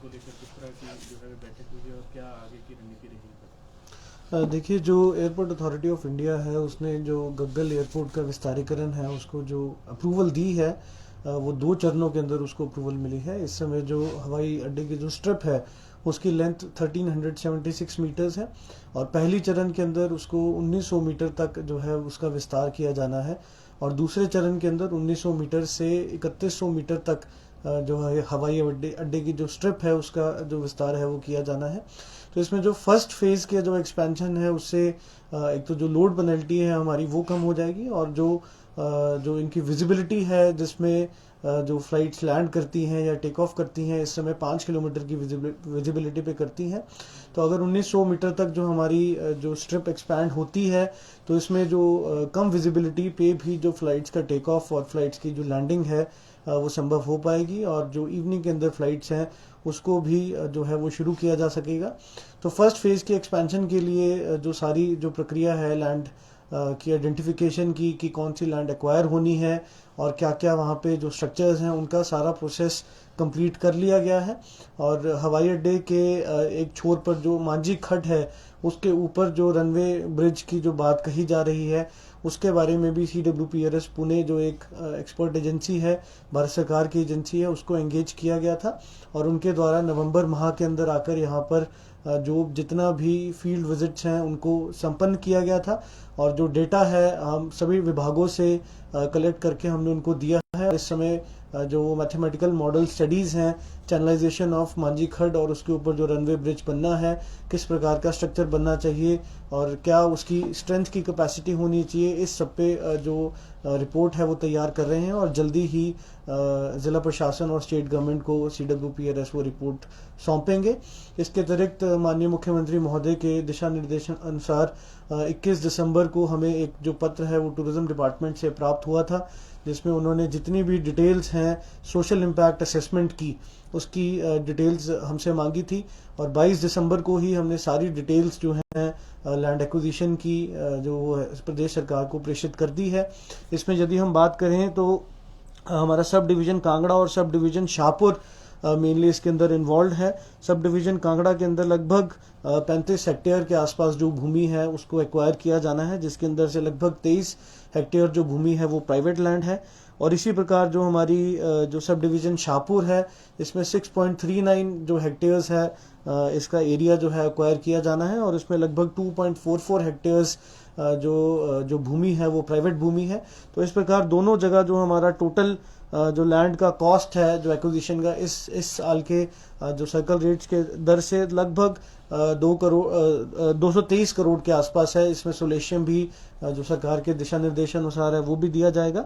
को लेकर किस तरह की जो है बैठक हुई है और क्या आगे की रणनीति रहेगी? देखिए, जो एयरपोर्ट अथॉरिटी ऑफ इंडिया है उसने जो गग्गल एयरपोर्ट का विस्तारीकरण है उसको जो अप्रूवल दी है, वो 2 चरणों के अंदर उसको अप्रूवल मिली है। इस समय जो हवाई अड्डे की जो स्ट्रिप है उसकी लेंथ 1376 मीटर्स है और पहली चरण के अंदर उसको 1900 मीटर तक जो है उसका विस्तार किया जाना है और दूसरे चरण के अंदर 1900 मीटर से 3100 मीटर तक जो है हवाई अड्डे की जो स्ट्रिप है उसका जो विस्तार है वो किया जाना है। तो इसमें जो फर्स्ट फेज के जो एक्सपेंशन है उससे एक तो जो लोड पेनल्टी है हमारी वो कम हो जाएगी और जो इनकी विजिबिलिटी है जिसमें जो फ्लाइट्स लैंड करती हैं या टेक ऑफ करती हैं इस समय 5 किलोमीटर की विजिबिलिटी पे करती हैं। तो अगर 1900 मीटर तक जो हमारी जो स्ट्रिप एक्सपैंड होती है तो इसमें जो कम विजिबिलिटी पे भी जो फ्लाइट्स का टेक ऑफ और फ्लाइट्स की जो लैंडिंग है वो संभव हो पाएगी और जो इवनिंग के अंदर फ्लाइट्स हैं उसको भी जो है वो शुरू किया जा सकेगा। तो फर्स्ट फेज के एक्सपेंशन के लिए जो सारी जो प्रक्रिया है लैंड की आइडेंटिफिकेशन की कि कौन सी लैंड एक्वायर होनी है और क्या क्या वहाँ पे जो स्ट्रक्चर्स हैं उनका सारा प्रोसेस कंप्लीट कर लिया गया है। और हवाई अड्डे के एक छोर पर जो मांझी खड्ड है उसके ऊपर जो रनवे ब्रिज की जो बात कही जा रही है उसके बारे में भी CWPRS पुणे जो एक एक्सपर्ट एजेंसी है, भारत सरकार की एजेंसी है, उसको एंगेज किया गया था और उनके द्वारा नवंबर माह के अंदर आकर यहाँ पर जो जितना भी फील्ड विजिट्स हैं उनको संपन्न किया गया था और जो डेटा है हम सभी विभागों से कलेक्ट करके हमने उनको दिया है। इस समय जो मैथमेटिकल मॉडल स्टडीज़ हैं चैनलाइजेशन ऑफ मांझी खड्ड और उसके ऊपर जो रनवे ब्रिज बनना है, किस प्रकार का स्ट्रक्चर बनना चाहिए और क्या उसकी स्ट्रेंथ की कैपेसिटी होनी चाहिए, इस सब पे जो रिपोर्ट है वो तैयार कर रहे हैं और जल्दी ही ज़िला प्रशासन और स्टेट गवर्नमेंट को CWPRS वो रिपोर्ट सौंपेंगे। इसके अतिरिक्त माननीय मुख्यमंत्री महोदय के दिशा निर्देशन अनुसार 21 दिसंबर को हमें एक जो पत्र है वो टूरिज्म डिपार्टमेंट से प्राप्त हुआ था जिसमें उन्होंने जितनी भी डिटेल्स हैं सोशल इम्पैक्ट असेसमेंट की उसकी डिटेल्स हमसे मांगी थी और 22 दिसंबर को ही हमने सारी डिटेल्स जो हैं लैंड एक्विजिशन की जो प्रदेश सरकार को प्रेषित कर दी है। इसमें यदि हम बात करें तो हमारा सब डिवीज़न कांगड़ा और सब डिवीज़न शाहपुर मेनली इसके अंदर इन्वॉल्व है। सब डिवीज़न कांगड़ा के अंदर लगभग 35 हेक्टेयर के आसपास जो भूमि है उसको एक्वायर किया जाना है जिसके अंदर से लगभग 23 हेक्टेयर जो भूमि है वो प्राइवेट लैंड है और इसी प्रकार जो हमारी जो सब डिवीज़न शाहपुर है इसमें 6.39 जो हेक्टेयर्स है इसका एरिया जो है एक्वायर किया जाना है और इसमें लगभग 2.44 हेक्टेयर्स जो भूमि है वो प्राइवेट भूमि है। तो इस प्रकार दोनों जगह जो हमारा टोटल जो लैंड का कॉस्ट है जो एक्विजिशन का इस साल के जो सर्कल रेट्स के दर से लगभग 223 करोड़ के आसपास है। इसमें सोलेशियम भी जो सरकार के दिशा निर्देशन अनुसार है वो भी दिया जाएगा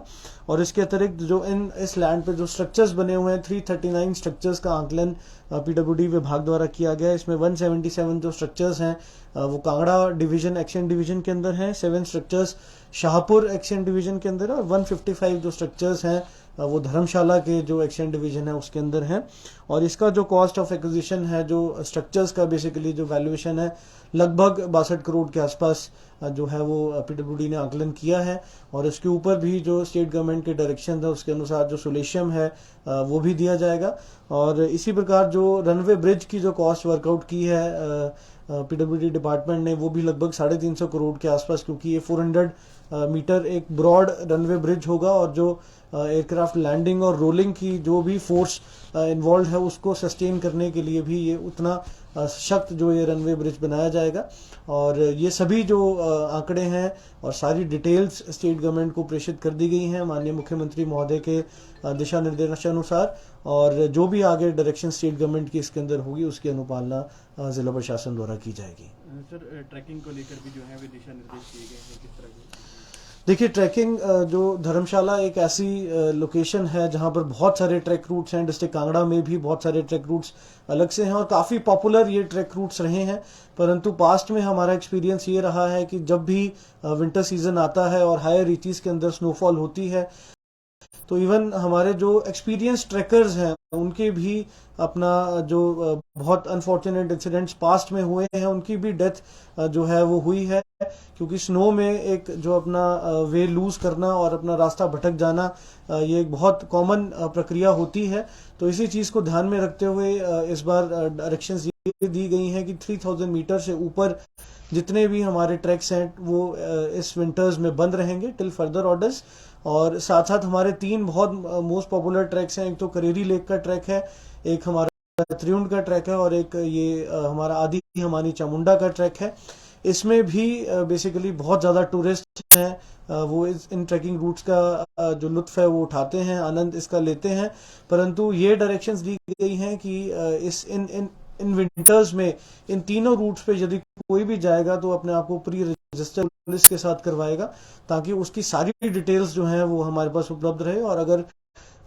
और इसके अतिरिक्त जो इस लैंड पे जो स्ट्रक्चर्स बने हुए हैं 339 स्ट्रक्चर्स का आंकलन PWD विभाग द्वारा किया गया है। इसमें 177 जो स्ट्रक्चर्स हैं वो कांगड़ा डिवीजन एक्शन डिवीजन के अंदर हैं, 7 स्ट्रक्चर्स शाहपुर एक्शन डिवीजन के अंदर है और 155 जो स्ट्रक्चर्स हैं वो धर्मशाला के जो एक्शन डिवीजन है उसके अंदर है। और इसका जो कॉस्ट ऑफ एक्विजिशन है जो स्ट्रक्चर्स का बेसिकली जो वैल्यूएशन है लगभग 62 करोड़ के आसपास जो है वो PWD ने आकलन किया है और इसके ऊपर भी जो स्टेट गवर्नमेंट के डायरेक्शन है उसके अनुसार जो सोलेशियम है वो भी दिया जाएगा। और इसी प्रकार जो रनवे ब्रिज की जो कॉस्ट वर्कआउट की है PWD डिपार्टमेंट ने वो भी लगभग 350 करोड़ के आसपास, क्योंकि ये 400 मीटर एक ब्रॉड रनवे ब्रिज होगा और जो एयरक्राफ्ट लैंडिंग और रोलिंग की जो भी फोर्स इन्वॉल्व है उसको सस्टेन करने के लिए भी ये उतना सख्त जो ये रनवे ब्रिज बनाया जाएगा। और ये सभी जो आंकड़े हैं और सारी डिटेल्स स्टेट गवर्नमेंट को प्रेषित कर दी गई हैं माननीय मुख्यमंत्री महोदय के दिशा निर्देशानुसार और जो भी आगे डायरेक्शन स्टेट गवर्नमेंट की इसके अंदर होगी उसकी अनुपालना जिला प्रशासन द्वारा की जाएगी। सर, ट्रैकिंग को लेकर भी जो है वे दिशा निर्देश दिए गए हैं, किस तरह के? देखिए, ट्रैकिंग जो धर्मशाला एक ऐसी लोकेशन है जहां पर बहुत सारे ट्रैक रूट्स हैं। डिस्ट्रिक्ट कांगड़ा में भी बहुत सारे ट्रैक रूट्स अलग से हैं और काफ़ी पॉपुलर ये ट्रैक रूट्स रहे हैं, परंतु पास्ट में हमारा एक्सपीरियंस ये रहा है कि जब भी विंटर सीजन आता है और हायर रीचेस के अंदर स्नोफॉल होती है तो इवन हमारे जो एक्सपीरियंस ट्रैकर्स हैं उनके भी अपना जो बहुत अनफॉर्चुनेट इंसिडेंट्स पास्ट में हुए हैं उनकी भी डेथ जो है वो हुई है, क्योंकि स्नो में एक जो अपना वे लूज करना और अपना रास्ता भटक जाना ये एक बहुत कॉमन प्रक्रिया होती है। तो इसी चीज को ध्यान में रखते हुए इस बार डायरेक्शंस ये दी गई हैं कि 3000 मीटर से ऊपर जितने भी हमारे ट्रैक्स हैं वो इस विंटर्स में बंद रहेंगे टिल फर्दर ऑर्डर्स। और साथ साथ हमारे 3 बहुत मोस्ट पॉपुलर ट्रैक्स हैं, एक तो करेरी लेक का ट्रैक है, एक हमारा त्रिउंड का ट्रैक है और एक ये हमारा आदि हमानी चामुंडा का ट्रैक है। इसमें भी बेसिकली बहुत ज़्यादा टूरिस्ट हैं, वो इन ट्रैकिंग रूट्स का जो लुत्फ है वो उठाते हैं, आनंद इसका लेते हैं। परंतु ये डायरेक्शंस दी गई हैं कि इस इन इन इन विंटर्स में इन तीनों रूट्स पे यदि कोई भी जाएगा तो अपने आप को प्री रजिस्टर पुलिस के साथ करवाएगा, ताकि उसकी सारी डिटेल्स जो हैं वो हमारे पास उपलब्ध रहे। और अगर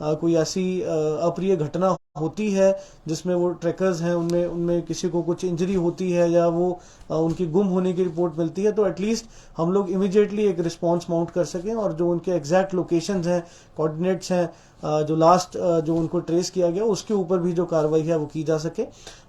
कोई ऐसी अप्रिय घटना होती है जिसमें वो ट्रैकर्स हैं उनमें उनमें किसी को कुछ इंजरी होती है या वो उनकी गुम होने की रिपोर्ट मिलती है, तो एटलीस्ट हम लोग इमीडिएटली एक रिस्पांस माउंट कर सकें और जो उनके एग्जैक्ट लोकेशंस हैं, कोऑर्डिनेट्स हैं, जो लास्ट जो उनको ट्रेस किया गया उसके ऊपर भी जो कार्रवाई है वो की जा सके।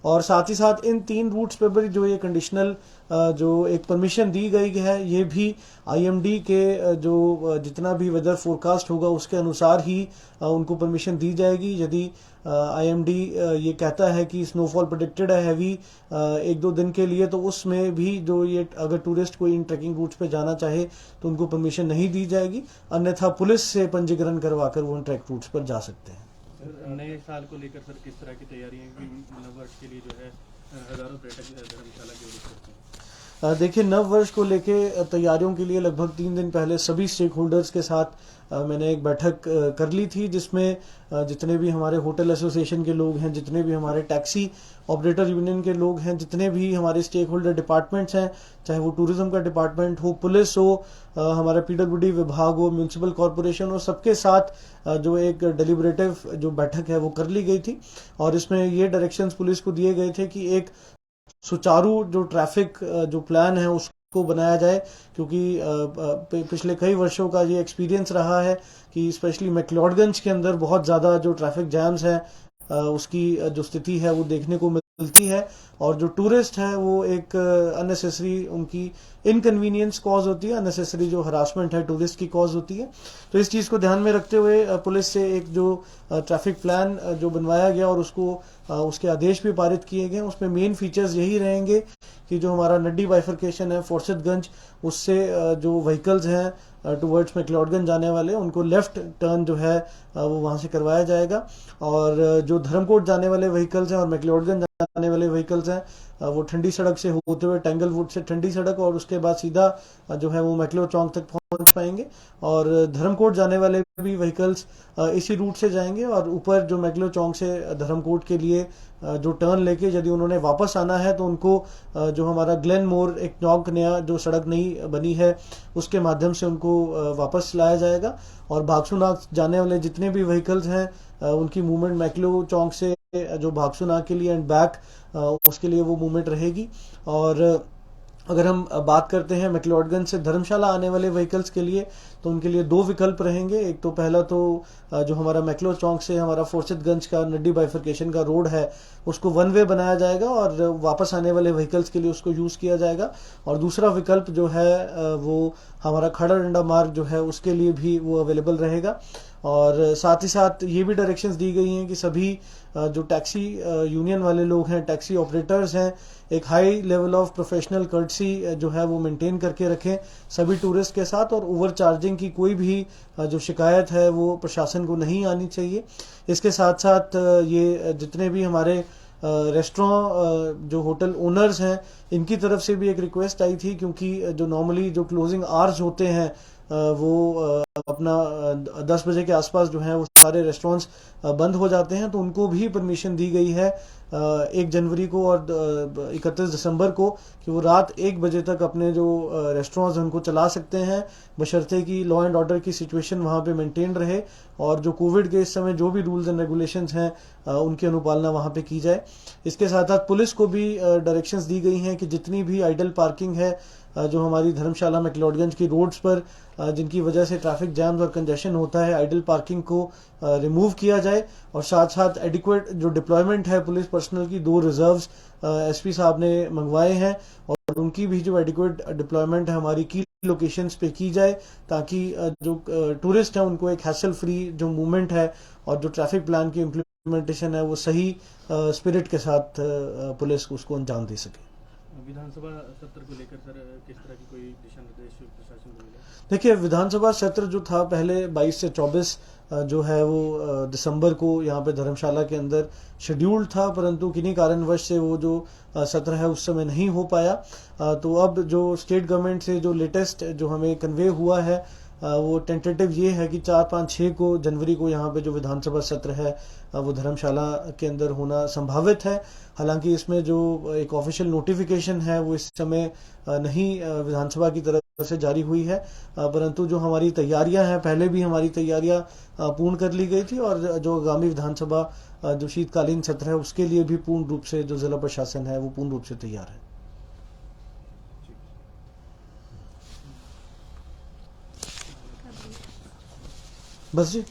और साथ ही साथ इन 3 रूट्स पे भी जो ये कंडीशनल जो एक परमिशन दी गई है ये भी आईएमडी के जो जितना भी वेदर फोरकास्ट होगा उसके अनुसार ही उनको परमिशन दी जाएगी। यदि आईएमडी ये कहता है कि स्नोफॉल प्रेडिक्टेड है हैवी 1-2 दिन के लिए, तो उसमें भी जो ये अगर टूरिस्ट कोई इन ट्रैकिंग रूट्स पे जाना चाहे तो उनको परमिशन नहीं दी जाएगी, अन्यथा पुलिस से पंजीकरण करवाकर वो उन ट्रैक रूट्स पर जा सकते हैं। सर, नए साल को लेकर सर किस तरह की तैयारियां हैं कि नववर्ष के लिए जो है हजारों पर्यटक धर्मशाला के विजिट करते हैं? देखिए, नव वर्ष को लेके तैयारियों के लिए लगभग 3 दिन पहले सभी स्टेक होल्डर्स के साथ मैंने एक बैठक कर ली थी, जिसमें जितने भी हमारे होटल एसोसिएशन के लोग हैं, जितने भी हमारे टैक्सी ऑपरेटर यूनियन के लोग हैं, जितने भी हमारे स्टेक होल्डर डिपार्टमेंट्स हैं, चाहे वो टूरिज्म का डिपार्टमेंट हो, पुलिस हो, हमारा पीडब्ल्यूडी विभाग हो, म्यूनिसिपल कॉरपोरेशन हो, सबके साथ जो एक डेलिब्रेटिव जो बैठक है वो कर ली गई थी। और इसमें ये डायरेक्शंस पुलिस को दिए गए थे कि एक सुचारू जो ट्रैफिक जो प्लान है उसको बनाया जाए, क्योंकि पिछले कई वर्षों का ये एक्सपीरियंस रहा है कि स्पेशली मैक्लोडगंज के अंदर बहुत ज़्यादा जो ट्रैफिक जैम्स है उसकी जो स्थिति है वो देखने को मिलती है, और जो टूरिस्ट है वो एक अननेसेसरी उनकी इनकन्वीनियंस कॉज होती है, अननेसेसरी जो हरासमेंट है टूरिस्ट की कॉज होती है। तो इस चीज़ को ध्यान में रखते हुए पुलिस से एक जो ट्रैफिक प्लान जो बनवाया गया और उसको उसके आदेश भी पारित किए गए, उसमें मेन फीचर्स यही रहेंगे कि जो हमारा नड्डी बाइफर्केशन है फोर्सिदगंज, उससे जो व्हीकल्स हैं टुवर्ड्स मैक्लोडगंज जाने वाले उनको लेफ्ट टर्न जो है वो वहां से करवाया जाएगा, और जो धर्मकोट जाने वाले व्हीकल्स हैं और मैक्लोडगंज जाने वाले व्हीकल्स हैं वो ठंडी सड़क से होते हुए टेंगलवुड से ठंडी सड़क और उसके बाद सीधा जो है वो मैक्लो चौक तक पहुंच पाएंगे। और धर्मकोट जाने वाले भी व्हीकल्स इसी रूट से जाएंगे, और ऊपर जो मैक्लो चौक से धर्मकोट के लिए जो टर्न लेके यदि उन्होंने वापस आना है तो उनको जो हमारा ग्लेन मोर एक चौक नया जो सड़क नई बनी है उसके माध्यम से उनको वापस लाया जाएगा। और भागसुनाग जाने वाले जितने भी व्हीकल्स हैं उनकी मूवमेंट मैक्लो चौक से जो भागसुनाग के लिए एंड बैक उसके लिए वो मूवमेंट रहेगी। और अगर हम बात करते हैं मैक्लोडगंज से धर्मशाला आने वाले व्हीकल्स के लिए, तो उनके लिए 2 विकल्प रहेंगे। एक तो पहला तो जो हमारा मैक्लो चौक से हमारा फोर्सिदगंज का नड्डी बाइफर्केशन का रोड है उसको 1 वे बनाया जाएगा और वापस आने वाले व्हीकल्स के लिए उसको यूज़ किया जाएगा। और दूसरा विकल्प जो है वो हमारा खड़ा डंडा मार्ग जो है उसके लिए भी वो अवेलेबल रहेगा। और साथ ही साथ ये भी डायरेक्शंस दी गई हैं कि सभी जो टैक्सी यूनियन वाले लोग हैं, टैक्सी ऑपरेटर्स हैं, एक high level of professional courtesy जो है वो मेंटेन करके रखें सभी टूरिस्ट के साथ, और ओवर चार्जिंग की कोई भी जो शिकायत है वो प्रशासन को नहीं आनी चाहिए। इसके साथ साथ ये जितने भी हमारे रेस्टोरेंट जो होटल ओनर्स हैं इनकी तरफ से भी एक रिक्वेस्ट आई थी, क्योंकि जो नॉर्मली जो क्लोजिंग आवर्स होते हैं वो अपना 10 बजे के आसपास जो है वो सारे रेस्टोरेंट्स बंद हो जाते हैं, तो उनको भी परमिशन दी गई है 1 जनवरी को और 31 दिसंबर को कि वो रात 1 बजे तक अपने जो रेस्टोरेंट्स हैं उनको चला सकते हैं, बशर्ते कि लॉ एंड ऑर्डर की सिचुएशन वहाँ पे मेंटेन रहे और जो कोविड के इस समय जो भी रूल्स एंड रेगुलेशंस हैं उनकी अनुपालना वहाँ पे की जाए। इसके साथ साथ पुलिस को भी डायरेक्शंस दी गई हैं कि जितनी भी आइडल पार्किंग है जो हमारी धर्मशाला मैक्लोडगंज की रोड्स पर जिनकी वजह से ट्रैफिक जैम्स और कंजेशन होता है, आइडल पार्किंग को रिमूव किया जाए और साथ साथ एडिक्वेट जो डिप्लॉयमेंट है पुलिस पर्सनल की 2 रिजर्व्स एसपी साहब ने मंगवाए हैं और उनकी भी जो एडिक्वेट डिप्लॉयमेंट है हमारी की लोकेशंस पे की जाए ताकि जो टूरिस्ट है उनको एक हैसल फ्री जो मूवमेंट है और जो ट्रैफिक प्लान की इम्प्लीमेंटेशन है वो सही स्पिरिट के साथ पुलिस उसको अंजाम दे सके। विधानसभा सत्र को लेकर सर किस तरह की कोई दिशा निर्देश प्रशासन को मिले? देखिए, विधानसभा सत्र जो था पहले 22 से 24 जो है वो दिसंबर को यहाँ पे धर्मशाला के अंदर शेड्यूल्ड था, परंतु किन्हीं कारणवश से वो जो सत्र है उस समय नहीं हो पाया। तो अब जो स्टेट गवर्नमेंट से जो लेटेस्ट जो हमें कन्वे हुआ है वो टेंटेटिव ये है कि 4, 5, 6 को जनवरी को यहाँ पे जो विधानसभा सत्र है वो धर्मशाला के अंदर होना संभावित है। हालांकि इसमें जो एक ऑफिशियल नोटिफिकेशन है वो इस समय नहीं विधानसभा की तरफ से जारी हुई है, परंतु जो हमारी तैयारियां हैं पहले भी हमारी तैयारियां पूर्ण कर ली गई थी और जो आगामी विधानसभा जो शीतकालीन सत्र है उसके लिए भी पूर्ण रूप से जो जिला प्रशासन है वो पूर्ण रूप से तैयार है। बस जी।